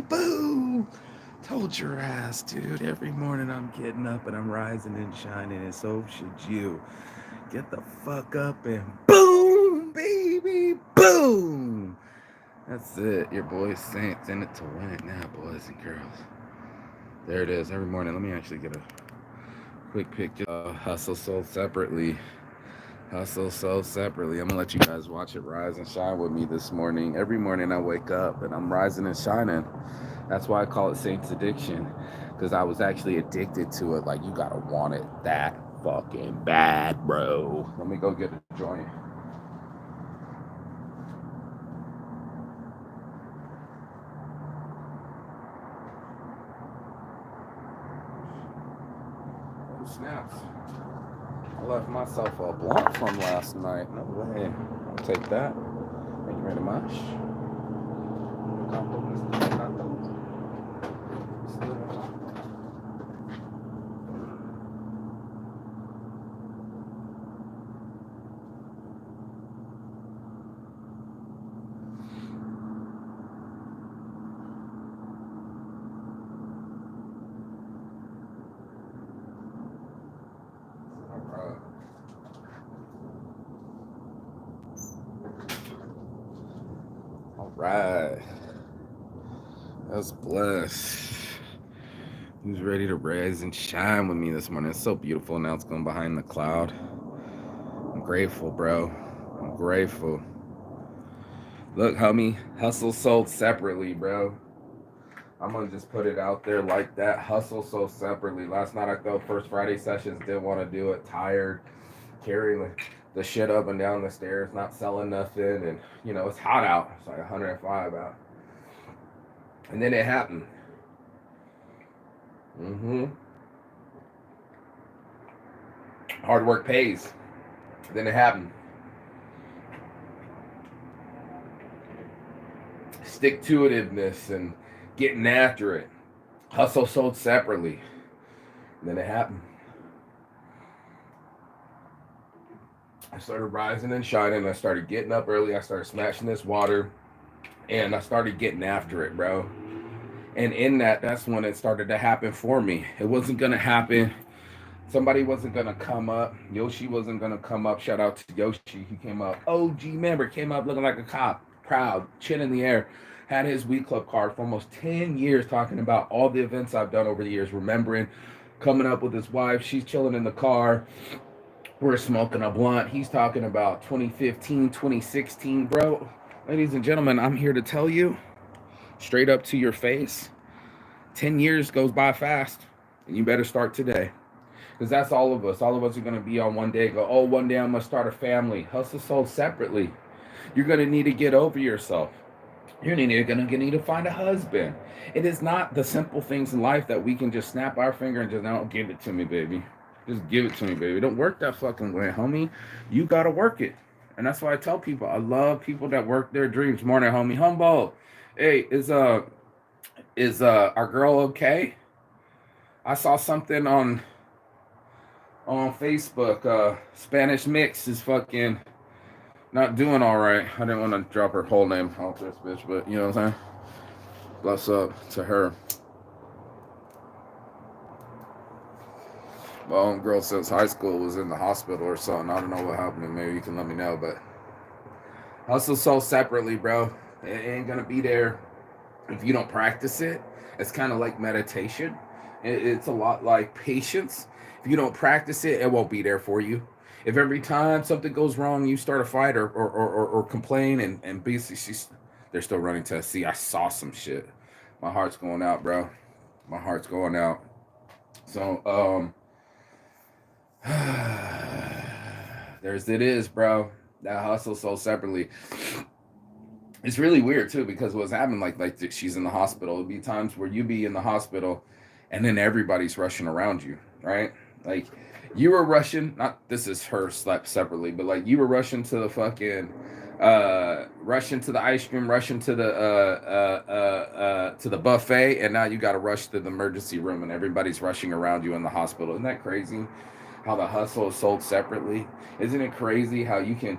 boo. Told your ass, dude. Every morning I'm getting up and I'm rising and shining, and so should you. Get the fuck up and boom, baby, boom. That's it. Your boy Saints in it to win it now, boys and girls. There it is. Every morning. Let me actually get a quick picture. Hustle sold separately. Hustle sold separately. I'm gonna let you guys watch it rise and shine with me this morning. Every morning I wake up and I'm rising and shining. That's why I call it Saints addiction, because I was actually addicted to it. Like, you gotta want it that fucking bad, bro. Let me go get a joint. Oh, snaps. I left myself a blunt from last night. No way. I'll take that. Thank you very much. All right. That's blessed. Who's ready to rise and shine with me this morning? It's so beautiful now. It's going behind the cloud. I'm grateful, bro. I'm grateful. Look, homie, hustle sold separately, bro. I'm gonna just put it out there like that. Hustle sold separately. Last night I thought first Friday sessions, didn't want to do it. Tired, carrying the shit up and down the stairs, not selling nothing, and it's hot out. It's like 105 out. And then it happened. Hard work pays. Then it happened. Stick to itiveness and getting after it. Hustle sold separately. And then it happened. I started rising and shining. I started getting up early. I started smashing this water. And I started getting after it, bro. And in that's when it started to happen for me. It wasn't going to happen. Somebody wasn't going to come up. Yoshi wasn't going to come up. Shout out to Yoshi. He came up. OG member came up looking like a cop. Proud. Chin in the air. Had his Weed Club card for almost 10 years, talking about all the events I've done over the years. Remembering coming up with his wife. She's chilling in the car. We're smoking a blunt. He's talking about 2015, 2016, bro. Ladies and gentlemen, I'm here to tell you, straight up to your face, 10 years goes by fast, and you better start today. Because that's all of us. All of us are going to be on one day, go, oh, one day I'm going to start a family. Hustle sold separately. You're going to need to get over yourself. You're going to need to find a husband. It is not the simple things in life that we can just snap our finger and just, no, give it to me, baby. Just give it to me, baby. Don't work that fucking way, homie. You got to work it. And that's why I tell people, I love people that work their dreams. Morning, homie. Humboldt. Hey, is our girl okay? I saw something on Facebook. Spanish Mix is fucking not doing all right. I didn't want to drop her whole name off this bitch, but you know what I'm saying? Bless up to her. My own girl since high school was in the hospital or something. I don't know what happened. Maybe you can let me know. But hustle sold separately, bro. It ain't gonna be there if you don't practice it. It's kind of like meditation. It's a lot like patience. If you don't practice it, it won't be there for you. If every time something goes wrong, you start a fight or complain and basically they're still running tests. See, I saw some shit. My heart's going out, bro. My heart's going out. So, there's it is, bro. That hustle sold separately. It's really weird too, because what's happening, like she's in the hospital. It'll be times where you be in the hospital and then everybody's rushing around you, right? Like, you were rushing, not this is her slept separately, but like you were rushing to the fucking rushing to the ice cream, rushing to the buffet, and now you got to rush to the emergency room and everybody's rushing around you in the hospital. Isn't that crazy? How the hustle is sold separately. Isn't it crazy how you can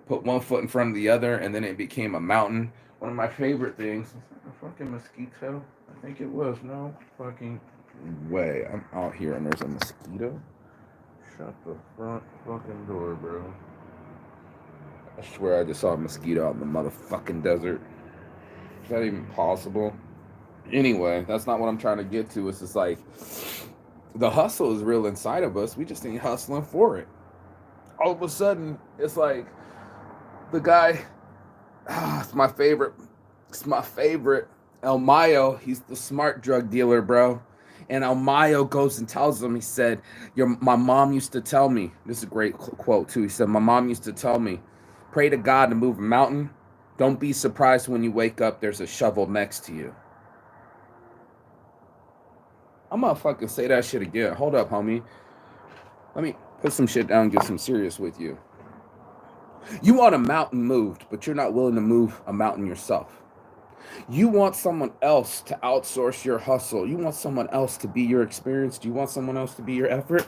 put one foot in front of the other and then it became a mountain? One of my favorite things. fucking mosquito? I think it was. No fucking way. I'm out here and there's a mosquito. Shut the front fucking door, bro. I swear I just saw a mosquito out in the motherfucking desert. Is that even possible? Anyway, that's not what I'm trying to get to. It's just like the hustle is real inside of us. We just ain't hustling for it. All of a sudden, it's like the guy, it's my favorite. It's my favorite. El Mayo, he's the smart drug dealer, bro. And El Mayo goes and tells him, he said, my mom used to tell me, this is a great quote too. He said, my mom used to tell me, pray to God to move a mountain. Don't be surprised when you wake up, there's a shovel next to you. I'm gonna fucking say that shit again. Hold up, homie. Let me put some shit down and get some serious with you. You want a mountain moved, but you're not willing to move a mountain yourself. You want someone else to outsource your hustle. You want someone else to be your experience. Do you want someone else to be your effort?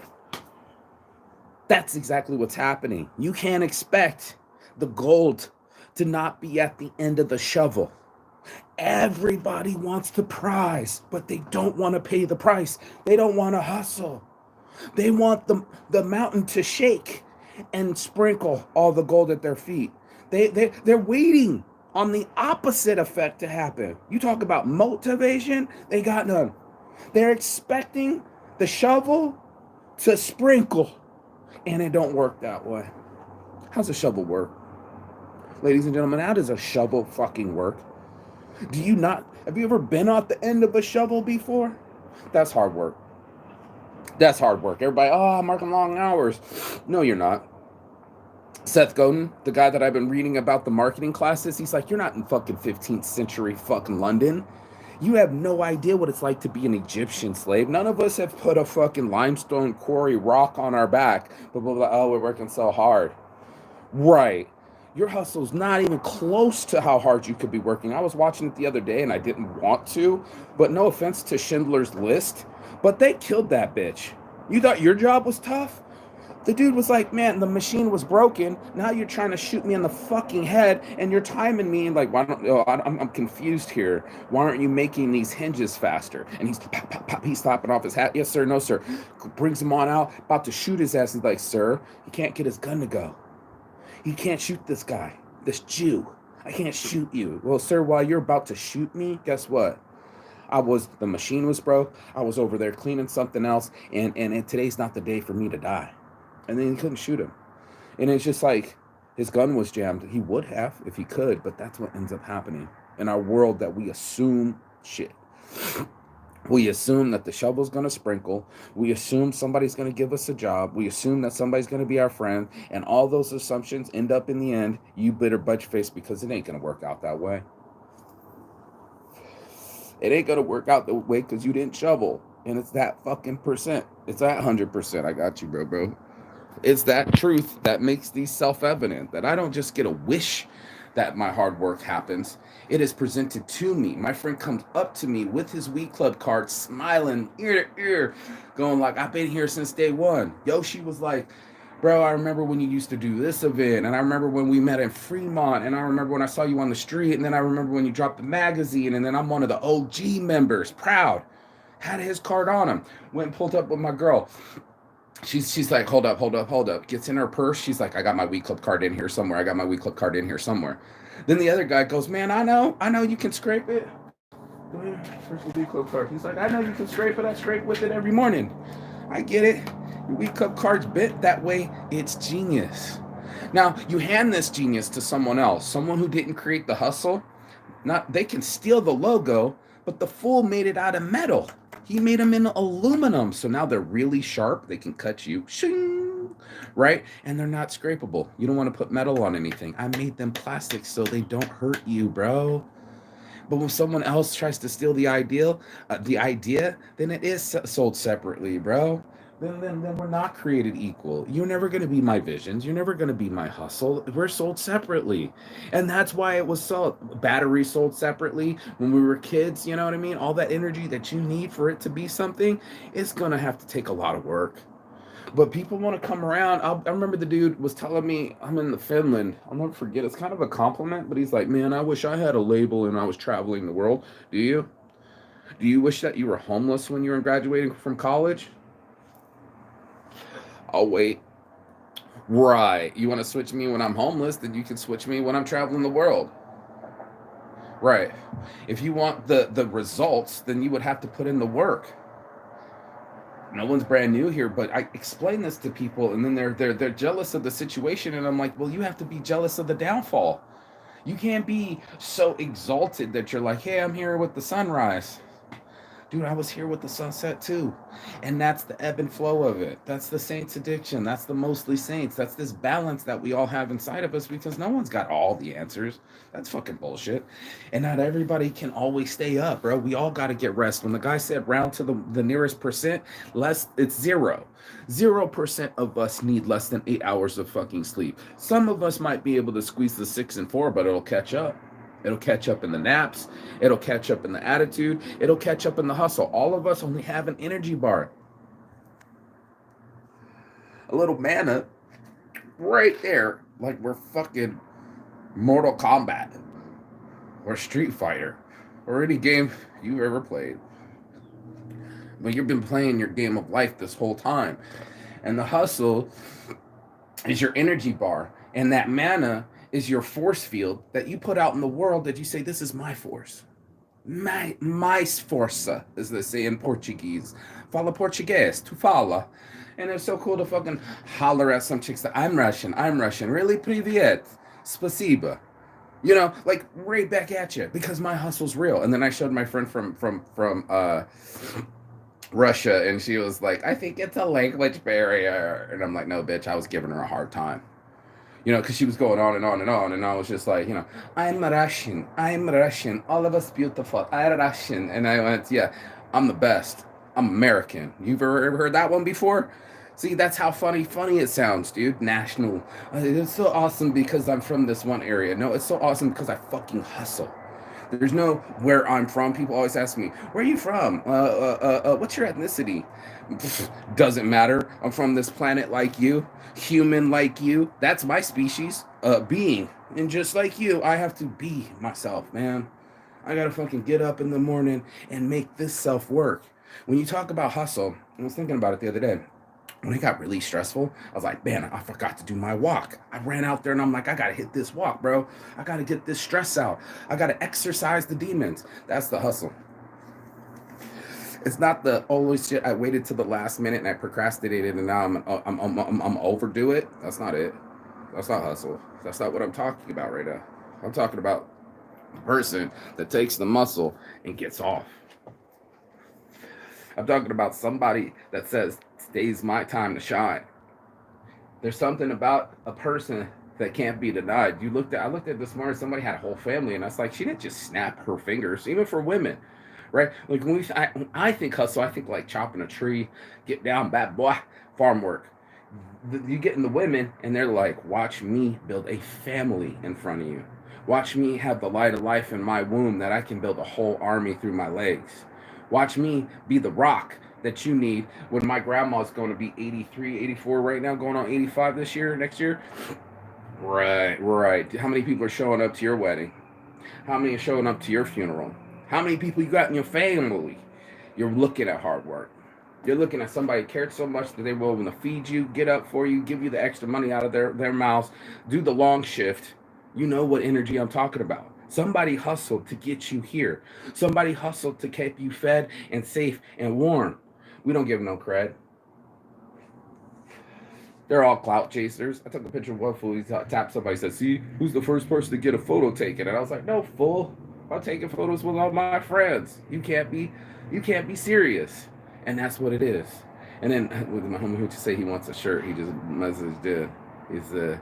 That's exactly what's happening. You can't expect the gold to not be at the end of the shovel. Everybody wants the prize, but they don't want to pay the price. They don't want to hustle. They want the mountain to shake and sprinkle all the gold at their feet. They're waiting on the opposite effect to happen. You talk about motivation, they got none. They're expecting the shovel to sprinkle, and it don't work that way. How's a shovel work? Ladies and gentlemen, how does a shovel fucking work? Have you ever been at the end of a shovel before? That's hard work. That's hard work. Everybody, I'm working long hours. No, you're not. Seth Godin, the guy that I've been reading about the marketing classes, he's like, you're not in fucking 15th century fucking London. You have no idea what it's like to be an Egyptian slave. None of us have put a fucking limestone quarry rock on our back, but we're like, oh, we're working so hard. Right. Your hustle's not even close to how hard you could be working. I was watching it the other day and I didn't want to, but no offense to Schindler's List, but they killed that bitch. You thought your job was tough? The dude was like, man, the machine was broken. Now you're trying to shoot me in the fucking head and you're timing me. And like, I'm confused here. Why aren't you making these hinges faster? And he's pop, pop, pop, he's slapping off his hat. Yes, sir. No, sir. Brings him on out, about to shoot his ass. He's like, sir, he can't get his gun to go. He can't shoot this guy, this Jew. I can't shoot you. Well, sir, while you're about to shoot me, guess what? The machine was broke. I was over there cleaning something else. And today's not the day for me to die. And then he couldn't shoot him. And it's just like his gun was jammed. He would have if he could, but that's what ends up happening in our world, that we assume shit. We assume that the shovel's going to sprinkle. We assume somebody's going to give us a job. We assume that somebody's going to be our friend. And all those assumptions end up in the end, you bitter butt face, because it ain't going to work out that way. It ain't going to work out the way because you didn't shovel. And it's that fucking percent. It's that 100%. I got you, bro. It's that truth that makes these self-evident, that I don't just get a wish that my hard work happens. It is presented to me. My friend comes up to me with his Weed Club card, smiling ear to ear, going like, I've been here since day one. Yoshi was like, bro, I remember when you used to do this event, and I remember when we met in Fremont, and I remember when I saw you on the street, and then I remember when you dropped the magazine, and then I'm one of the OG members, proud. Had his card on him. Went and pulled up with my girl. She's like, hold up. Gets in her purse. She's like, I got my Weed Club card in here somewhere. Then the other guy goes, man, I know you can scrape it. Where's the Weed Club card? He's like, I know you can scrape it. I scrape with it every morning. I get it. Your Weed Club card's bent that way. It's genius. Now, you hand this genius to someone else, someone who didn't create the hustle. They can steal the logo, but the fool made it out of metal. He made them in aluminum, so now they're really sharp. They can cut you, shing, right? And they're not scrapable. You don't want to put metal on anything. I made them plastic so they don't hurt you, bro. But when someone else tries to steal the idea, then it is sold separately, bro. Then we're not created equal. You're never going to be my visions. You're never going to be my hustle. We're sold separately. And that's why it was sold. Battery sold separately when we were kids, you know what I mean? All that energy that you need for it to be something is going to have to take a lot of work. But people want to come around. I remember the dude was telling me I'm in Finland. I'll never forget. It's kind of a compliment, but he's like, "Man, I wish I had a label and I was traveling the world." Do you? Do you wish that you were homeless when you were graduating from college? Oh wait, right. You want to switch me when I'm homeless? Then you can switch me when I'm traveling the world. Right. If you want the results, then you would have to put in the work. No one's brand new here, but I explain this to people, and then they're jealous of the situation, and I'm like, well, you have to be jealous of the downfall. You can't be so exalted that you're like, hey, I'm here with the sunrise. Dude, I was here with the sunset too. And that's the ebb and flow of it. That's the saints addiction. That's the mostly saints. That's this balance that we all have inside of us because no one's got all the answers. That's fucking bullshit. And not everybody can always stay up, bro. We all got to get rest. When the guy said round to the nearest percent, less, it's zero. 0% of us need less than 8 hours of fucking sleep. Some of us might be able to squeeze the 6 and 4, but it'll catch up. It'll catch up in the naps. It'll catch up in the attitude. It'll catch up in the hustle. All of us only have an energy bar. A little mana right there, like we're fucking Mortal Kombat or Street Fighter or any game you've ever played. But you've been playing your game of life this whole time. And the hustle is your energy bar. And that mana is your force field that you put out in the world that you say, this is my force. Mais força, as they say in Portuguese. Fala Português, tu fala. And it's so cool to fucking holler at some chicks that I'm Russian. Really? Privyet. Spasiba. You know, like right back at you because my hustle's real. And then I showed my friend from Russia, and she was like, I think it's a language barrier. And I'm like, no, bitch, I was giving her a hard time. You know, because she was going on and on and on, and I was just like, you know, I'm Russian, all of us beautiful, I'm Russian. And I went, yeah, I'm the best. I'm American. You've ever heard that one before? See, that's how funny it sounds, dude. National. It's so awesome because I'm from this one area. No, it's so awesome because I fucking hustle. There's no where I'm from. People always ask me, where are you from? What's your ethnicity? Doesn't matter. I'm from this planet like you, human like you. That's my species, being. And just like you, I have to be myself, man. I gotta fucking get up in the morning and make this self work. When you talk about hustle, I was thinking about it the other day. When it got really stressful, I was like, man, I forgot to do my walk. I ran out there and I'm like, I gotta hit this walk, bro. I gotta get this stress out. I gotta exercise the demons. That's the hustle. It's not the always shit. I waited to the last minute and I procrastinated and now I'm overdo it. That's not it. That's not hustle. That's not what I'm talking about right now. I'm talking about the person that takes the muscle and gets off. I'm talking about somebody that says, today's my time to shine. There's something about a person that can't be denied. I looked at this morning, somebody had a whole family, and I was like, she didn't just snap her fingers, even for women, right? Like when I think hustle, I think like chopping a tree, get down, bad boy, farm work. You get in the women, and they're like, watch me build a family in front of you. Watch me have the light of life in my womb that I can build a whole army through my legs. Watch me be the rock that you need when my grandma's going to be 83, 84 right now, going on 85 next year. Right. How many people are showing up to your wedding? How many are showing up to your funeral? How many people you got in your family? You're looking at hard work. You're looking at somebody cared so much that they were willing to feed you, get up for you, give you the extra money out of their mouths, do the long shift. You know what energy I'm talking about. Somebody hustled to get you here. Somebody hustled to keep you fed and safe and warm. We don't give them no cred. They're all clout chasers. I took a picture of one fool. He tapped somebody, said, see, who's the first person to get a photo taken? And I was like, no, fool. I'm taking photos with all my friends. You can't be serious. And that's what it is. And then with my homie who to say he wants a shirt, he just messaged it. He's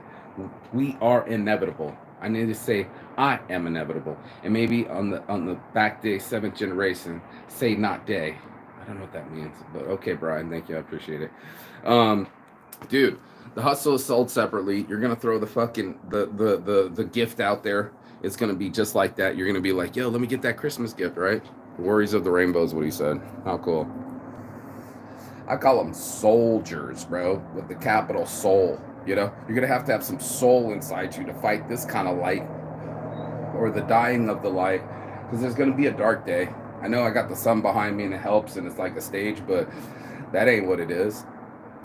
we are inevitable. I need to say I am inevitable. And maybe on the back day, 7th generation, say not day. I don't know what that means, but okay, Brian, thank you. I appreciate it. Dude, the hustle is sold separately. You're gonna throw the fucking the gift out there. It's gonna be just like that. You're gonna be like, yo, let me get that Christmas gift, right? Worries of the rainbow is what he said. How cool. I call them soldiers, bro, with the capital soul. You know, you're gonna have to have some soul inside you to fight this kind of light, or the dying of the light, because there's gonna be a dark day. I know I got the sun behind me and it helps, and it's like a stage, but that ain't what it is.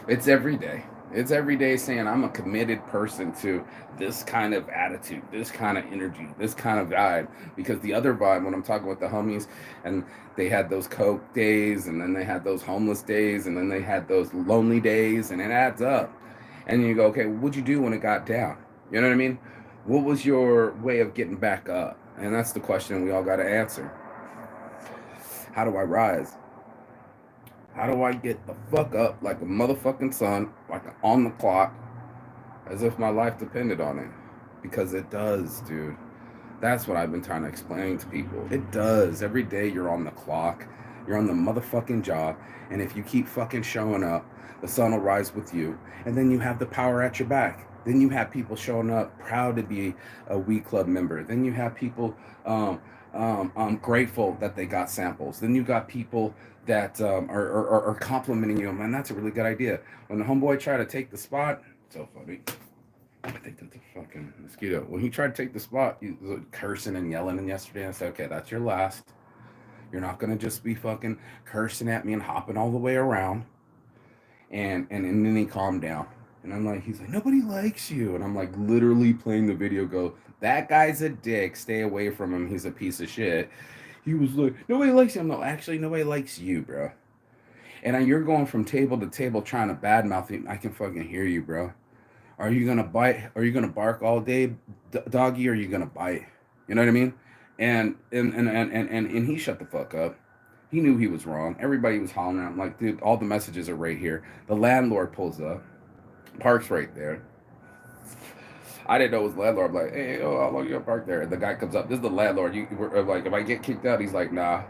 It's every day. It's every day saying I'm a committed person to this kind of attitude, this kind of energy, this kind of vibe. Because the other vibe, when I'm talking with the homies, and they had those coke days, and then they had those homeless days, and then they had those lonely days, and it adds up. And you go, okay, what'd you do when it got down? You know what I mean? What was your way of getting back up? And that's the question we all got to answer. How do I rise? How do I get the fuck up like a motherfucking son, like on the clock, as if my life depended on it? Because it does, dude. That's what I've been trying to explain to people. It does. Every day you're on the clock. You're on the motherfucking job. And if you keep fucking showing up, the sun will rise with you. And then you have the power at your back. Then you have people showing up proud to be a We Club member. Then you have people grateful that they got samples. Then you got people that are complimenting you. Man, that's a really good idea. When the homeboy tried to take the spot, so funny. I think that's a fucking mosquito. When he tried to take the spot, he was cursing and yelling. And yesterday I said, okay, that's your last. You're not going to just be fucking cursing at me and hopping all the way around. And then he calmed down. And I'm like, he's like, nobody likes you. And I'm like, literally playing the video, go, that guy's a dick. Stay away from him. He's a piece of shit. He was like, nobody likes him. No, actually, nobody likes you, bro. And you're going from table to table trying to badmouth him. I can fucking hear you, bro. Are you going to bite? Are you going to bark all day, doggy? Or are you going to bite? You know what I mean? And he shut the fuck up. He knew he was wrong. Everybody was hollering at him like, dude, all the messages are right here. The landlord pulls up. Parks right there. I didn't know it was the landlord. I'm like, hey, how long you gonna park there? And the guy comes up. This is the landlord. Like, if I get kicked out, he's like, nah.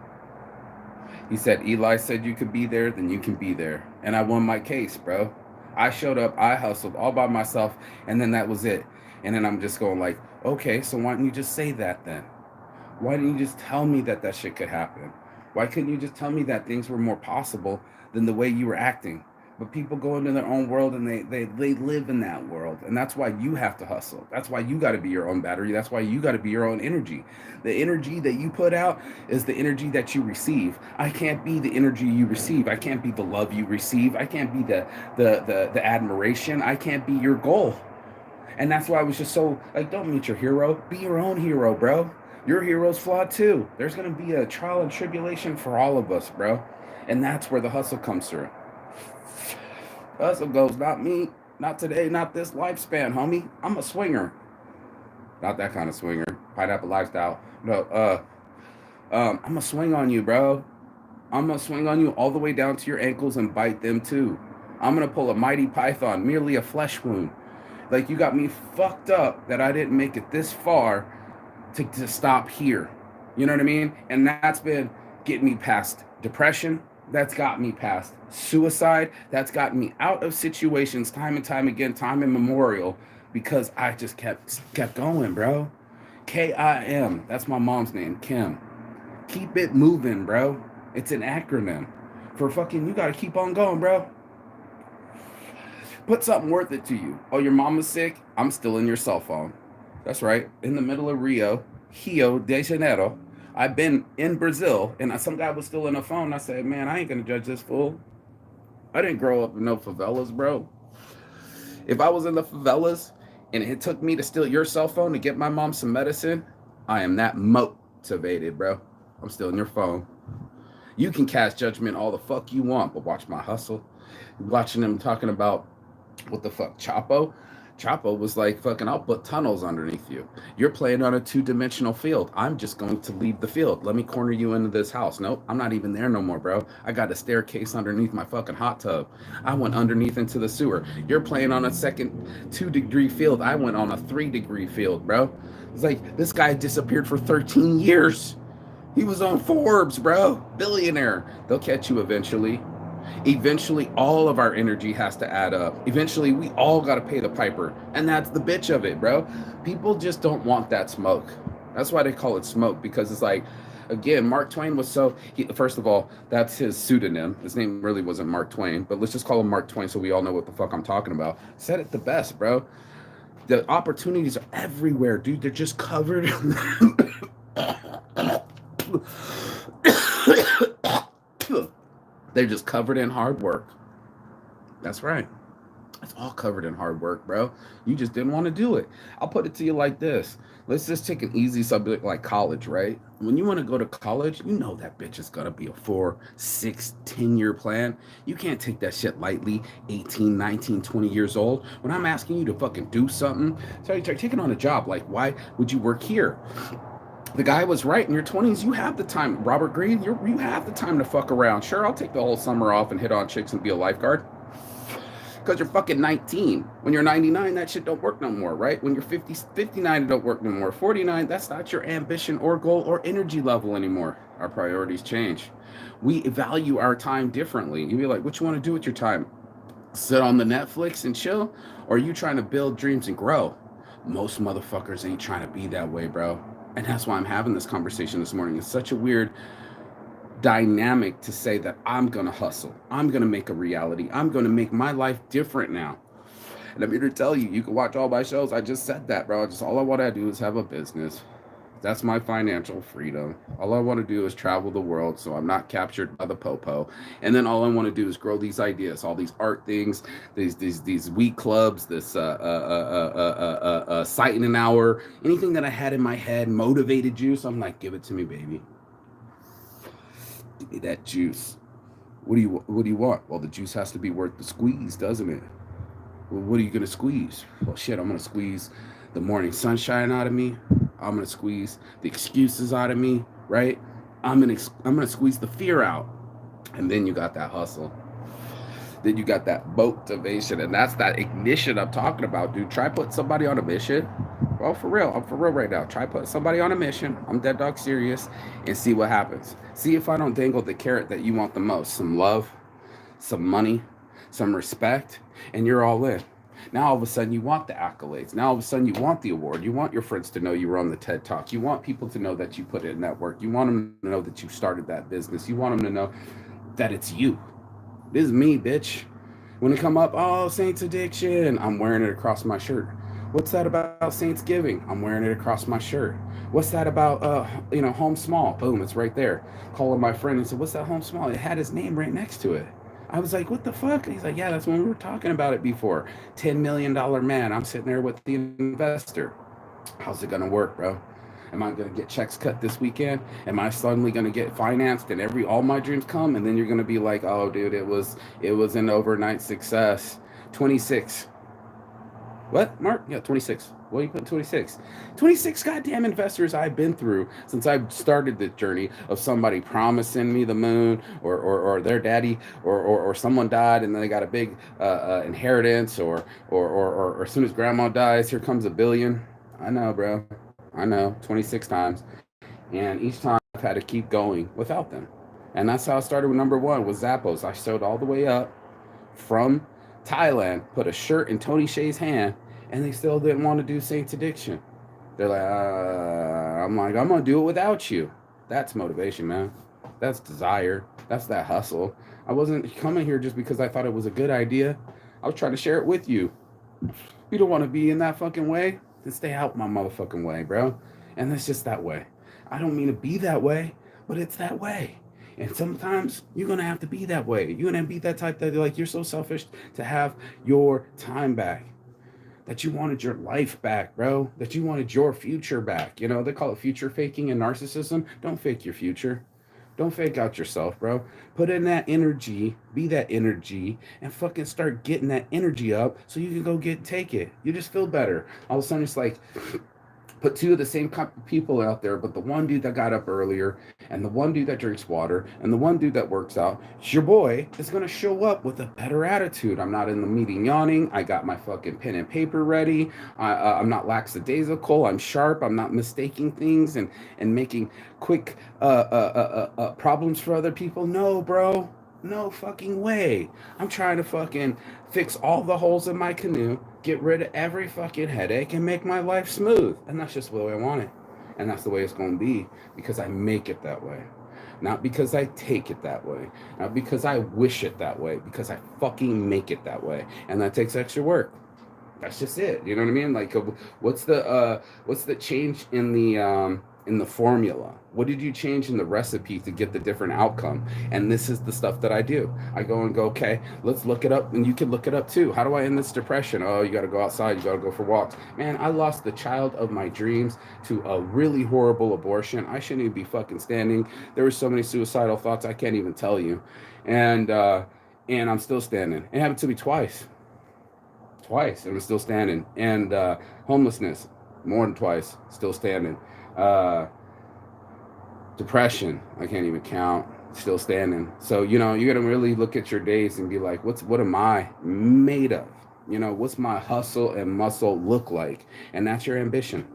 He said, Eli said you could be there, then you can be there. And I won my case, bro. I showed up. I hustled all by myself, and then that was it. And then I'm just going like, okay, so why didn't you just say that then? Why didn't you just tell me that shit could happen? Why couldn't you just tell me that things were more possible than the way you were acting? But people go into their own world and they live in that world. And that's why you have to hustle. That's why you got to be your own battery. That's why you got to be your own energy. The energy that you put out is the energy that you receive. I can't be the energy you receive. I can't be the love you receive. I can't be the admiration. I can't be your goal. And that's why I was just so like, don't meet your hero. Be your own hero, bro. Your hero's flawed too. There's going to be a trial and tribulation for all of us, bro. And that's where the hustle comes through. Hustle goes, not me, not today, not this lifespan, homie. I'm a swinger. Not that kind of swinger. Pineapple lifestyle. No, I'm gonna swing on you, bro. I'm gonna swing on you all the way down to your ankles and bite them too. I'm gonna pull a mighty python, merely a flesh wound. Like, you got me fucked up that I didn't make it this far to stop here. You know what I mean? And that's been getting me past depression. That's got me past suicide. That's gotten me out of situations time and time again, time immemorial, because I just kept going, bro. Kim. That's my mom's name, Kim. Keep it moving, bro. It's an acronym for fucking, you got to keep on going, bro. Put something worth it to you. Oh, your mama's sick? I'm still in your cell phone. That's right. In the middle of Rio de Janeiro. I've been in Brazil, and some guy was still in the phone. I said, man, I ain't going to judge this fool. I didn't grow up in no favelas, bro. If I was in the favelas and it took me to steal your cell phone to get my mom some medicine, I am that motivated, bro. I'm still in your phone. You can cast judgment all the fuck you want, but watch my hustle. Watching them talking about, what the fuck, Chapo? Chapo was like, fucking, I'll put tunnels underneath you. You're playing on a two-dimensional field. I'm just going to leave the field. Let me corner you into this house. Nope, I'm not even there no more, bro. I got a staircase underneath my fucking hot tub. I went underneath into the sewer. You're playing on a second 2-degree field. I went on a 3-degree field, bro. It's like, this guy disappeared for 13 years. He was on Forbes, bro. Billionaire. They'll catch you eventually. Eventually, all of our energy has to add up. Eventually, we all got to pay the piper. And that's the bitch of it, bro. People just don't want that smoke. That's why they call it smoke, because it's like, Again, Mark Twain was first of all, that's his pseudonym. His name really wasn't Mark Twain, but let's just call him Mark Twain so we all know what the fuck I'm talking about. Said it the best, bro. The opportunities are everywhere, dude. They're just covered. They're just covered in hard work. That's right. It's all covered in hard work, bro. You just didn't want to do it. I'll put it to you like this. Let's just take an easy subject like college, right? When you want to go to college, you know that bitch is gonna be a 4, 6, 10 year plan. You can't take that shit lightly, 18, 19, 20 years old. When I'm asking you to fucking do something, so you're taking on a job, like why would you work here? The guy was right. In your 20s, you have the time. Robert Greene, you have the time to fuck around. Sure, I'll take the whole summer off and hit on chicks and be a lifeguard because you're fucking 19. When you're 99, that shit don't work no more, right? When you're 50, 59, it don't work no more. 49, that's not your ambition or goal or energy level anymore. Our priorities change. We value our time differently. You be like, what you want to do with your time? Sit on the Netflix and chill? Or are you trying to build dreams and grow? Most motherfuckers ain't trying to be that way, bro. And that's why I'm having this conversation this morning. It's such a weird dynamic to say that I'm gonna hustle. I'm gonna make a reality. I'm gonna make my life different now. And I'm here to tell you, you can watch all my shows. I just said that, bro. Just all I want to do is have a business. That's my financial freedom. All I want to do is travel the world so I'm not captured by the popo. And then all I want to do is grow these ideas, all these art things, these week clubs, this sight in an hour, anything that I had in my head motivated you. So I'm like, give it to me, baby. Give me that juice. What do you want? Well, the juice has to be worth the squeeze, doesn't it? Well, what are you gonna squeeze? Well, shit, I'm gonna squeeze the morning sunshine out of me. I'm gonna squeeze the excuses out of me, right? I'm gonna squeeze the fear out, and then you got that hustle. Then you got that motivation, and that's that ignition I'm talking about, dude. Try put somebody on a mission. Well, for real, I'm for real right now. Try put somebody on a mission. I'm dead dog serious, and see what happens. See if I don't dangle the carrot that you want the most: some love, some money, some respect, and you're all in. Now all of a sudden you want the accolades. Now all of a sudden you want the award. You want your friends to know you were on the TED Talk. You want people to know that you put in that work. You want them to know that you started that business. You want them to know that it's you. This is me, bitch. When it come up, oh, Saints addiction, I'm wearing it across my shirt. What's that about Saints giving? I'm wearing it across my shirt. What's that about home small? Boom, it's right there. Calling my friend and said, what's that home small? It had his name right next to it. I was like, what the fuck? And he's like, yeah, that's when we were talking about it before. $10 million man. I'm sitting there with the investor. How's it gonna work, bro? Am I gonna get checks cut this weekend? Am I suddenly gonna get financed and every all my dreams come? And then you're gonna be like, oh dude, it was an overnight success. 26. What, Mark? Yeah, 26. What are you putting 26? 26 goddamn investors I've been through since I started this journey of somebody promising me the moon or their daddy or someone died and then they got a big inheritance or as soon as grandma dies, here comes a billion. I know, bro. I know. 26 times. And each time I've had to keep going without them. And that's how I started with number one with Zappos. I showed all the way up from Thailand, put a shirt in Tony Hsieh's hand, and they still didn't want to do Saints Addiction. They're like, I'm like, I'm gonna do it without you. That's motivation, man. That's desire. That's that hustle. I wasn't coming here just because I thought it was a good idea. I was trying to share it with you. You don't want to be in that fucking way, then stay out my motherfucking way, bro. And it's just that way. I don't mean to be that way, but it's that way. And sometimes you're gonna have to be that way. You're gonna be that type that like you're so selfish to have your time back. That you wanted your life back, bro. That you wanted your future back. You know, they call it future faking and narcissism. Don't fake your future. Don't fake out yourself, bro. Put in that energy, be that energy, and fucking start getting that energy up so you can go take it. You just feel better. All of a sudden, it's like, put two of the same people out there, but the one dude that got up earlier, and the one dude that drinks water, and the one dude that works out, your boy is gonna show up with a better attitude. I'm not in the meeting yawning. I got my fucking pen and paper ready. I'm not lackadaisical. I'm sharp. I'm not mistaking things and making quick problems for other people. No, bro. No fucking way. I'm trying to fucking fix all the holes in my canoe, get rid of every fucking headache, and make my life smooth. And that's just the way I want it. and that's the way it's going to be because I make it that way. Not because I take it that way, not because I wish it that way, because I fucking make it that way, and that takes extra work. That's just it. You know what I mean? Like, what's the change in the formula? What did you change in the recipe to get the different outcome? And this is the stuff that I do. I go and go, okay, let's look it up, and you can look it up too. How do I end this depression? Oh, you got to go outside. You got to go for walks. Man, I lost the child of my dreams to a really horrible abortion. I shouldn't even be fucking standing. There were so many suicidal thoughts I can't even tell you, and and I'm still standing. It happened to me twice, and I'm still standing. And homelessness, more than twice, still standing. Uh, Depression, I can't even count, still standing. So you got to really look at your days and be like, what am I made of? What's my hustle and muscle look like? And that's your ambition.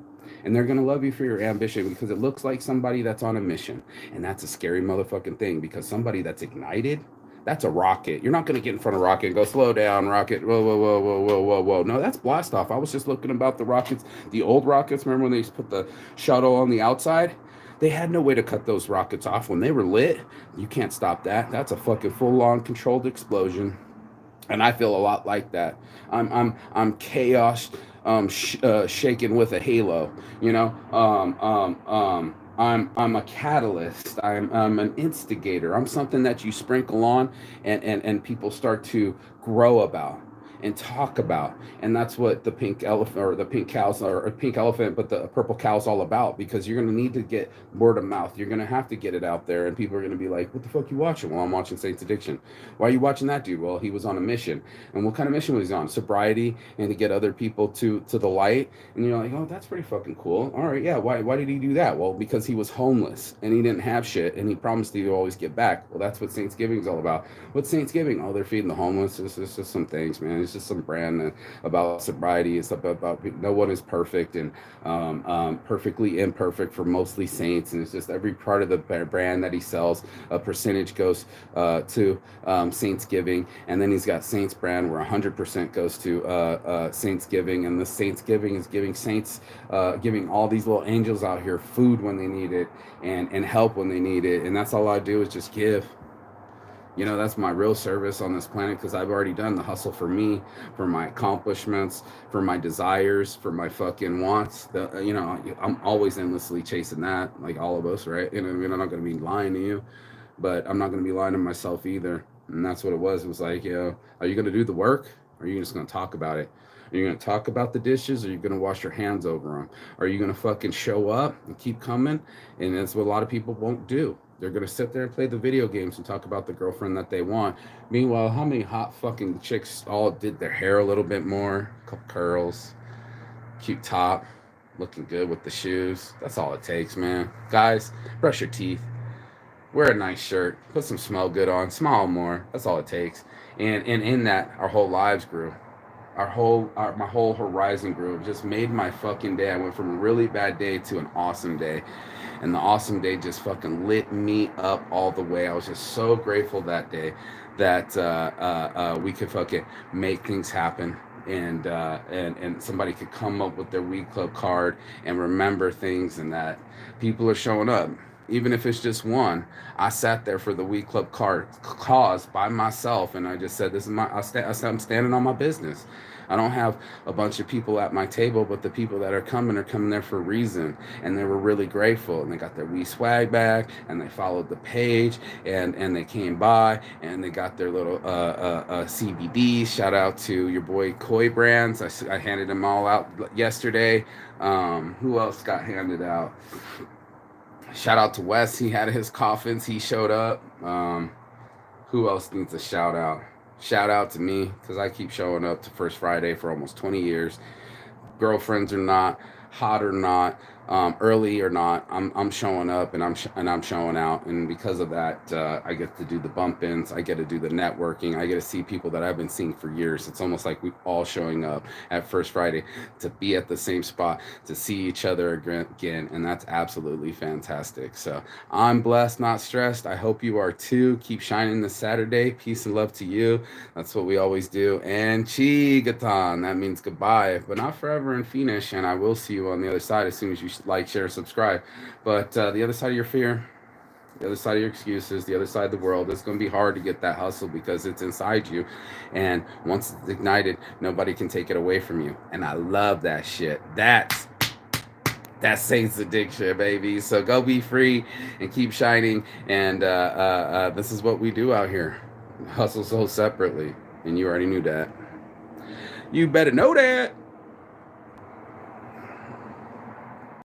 And they're gonna love you for your ambition because it looks like somebody that's on a mission, and that's a scary motherfucking thing because somebody that's ignited, that's a rocket. You're not going to get in front of rocket and go, slow down, rocket. Whoa, whoa, whoa, whoa, whoa, whoa, whoa. No, that's blast off. I was just looking about the rockets, the old rockets. Remember when they used to put the shuttle on the outside? They had no way to cut those rockets off. When they were lit, you can't stop that. That's a fucking full on controlled explosion. And I feel a lot like that. I'm chaos, shaken with a halo. I'm a catalyst. I'm an instigator. I'm something that you sprinkle on, and people start to grow about and talk about. And that's what the pink elephant or the pink cows or pink elephant, but the purple cow's all about, because you're going to need to get word of mouth. You're going to have to get it out there, and people are going to be like, what the fuck you watching? Well, I'm watching Saints Addiction. Why are you watching that dude? Well, he was on a mission. And what kind of mission was he on? Sobriety, and to get other people to the light. And you're like, oh, that's pretty fucking cool. All right, yeah. Why did he do that? Well, because he was homeless and he didn't have shit, and he promised he would always get back. Well, that's what Saints-Giving is all about. What's Saints-Giving? Oh, they're feeding the homeless. It's just some things, man. It's just some brand about sobriety. It's about no one is perfect, and perfectly imperfect for mostly saints. And it's just every part of the brand that he sells, a percentage goes to Saints-Giving. And then he's got Saints brand where 100% goes to Saints-Giving. And the Saints-Giving is giving saints, giving all these little angels out here food when they need it, and help when they need it. And that's all I do is just give. That's my real service on this planet, because I've already done the hustle for me, for my accomplishments, for my desires, for my fucking wants. I'm always endlessly chasing that, like all of us, right? I mean, I'm not going to be lying to you, but I'm not going to be lying to myself either. And that's what it was. It was like, are you going to do the work, or are you just going to talk about it? Are you going to talk about the dishes, or are you going to wash your hands over them? Are you going to fucking show up and keep coming? And that's what a lot of people won't do. They're going to sit there and play the video games and talk about the girlfriend that they want. Meanwhile, how many hot fucking chicks all did their hair a little bit more, a couple curls, cute top, looking good with the shoes. That's all it takes, man. Guys, brush your teeth, wear a nice shirt, put some smell good on, smile more. That's all it takes. And in that, our whole lives grew. My whole horizon grew. It just made my fucking day. I went from a really bad day to an awesome day, and the awesome day just fucking lit me up all the way. I was just so grateful that day that we could fucking make things happen, and somebody could come up with their weed club card and remember things, and that people are showing up. Even if it's just one, I sat there for the weed club cause by myself, and I just said, "This is I'm standing on my business. I don't have a bunch of people at my table, but the people that are coming there for a reason." And they were really grateful, and they got their weed swag back, and they followed the page, and they came by, and they got their little CBD. Shout out to your boy Koi Brands. I handed them all out yesterday. Who else got handed out? Shout out to Wes. He had his coffins. He showed up. Who else needs a shout out? Shout out to me, because I keep showing up to First Friday for almost 20 years. Girlfriends or not, hot or not, early or not, I'm showing up, and I'm showing out. And because of that, I get to do the bump ins. I get to do the networking. I get to see people that I've been seeing for years. It's almost like we all showing up at First Friday to be at the same spot, to see each other again, and that's absolutely fantastic. So I'm blessed, not stressed. I hope you are too. Keep shining this Saturday. Peace and love to you. That's what we always do. And Chi Gatan, that means goodbye, but not forever and finish. And I will see you on the other side as soon as you step like, share, subscribe. But the other side of your fear, the other side of your excuses, the other side of the world, it's going to be hard to get that hustle because it's inside you. And once it's ignited, nobody can take it away from you. And I love that shit. That Saints addiction, baby. So go be free and keep shining. And this is what we do out here. Hustle so separately. And you already knew that. You better know that.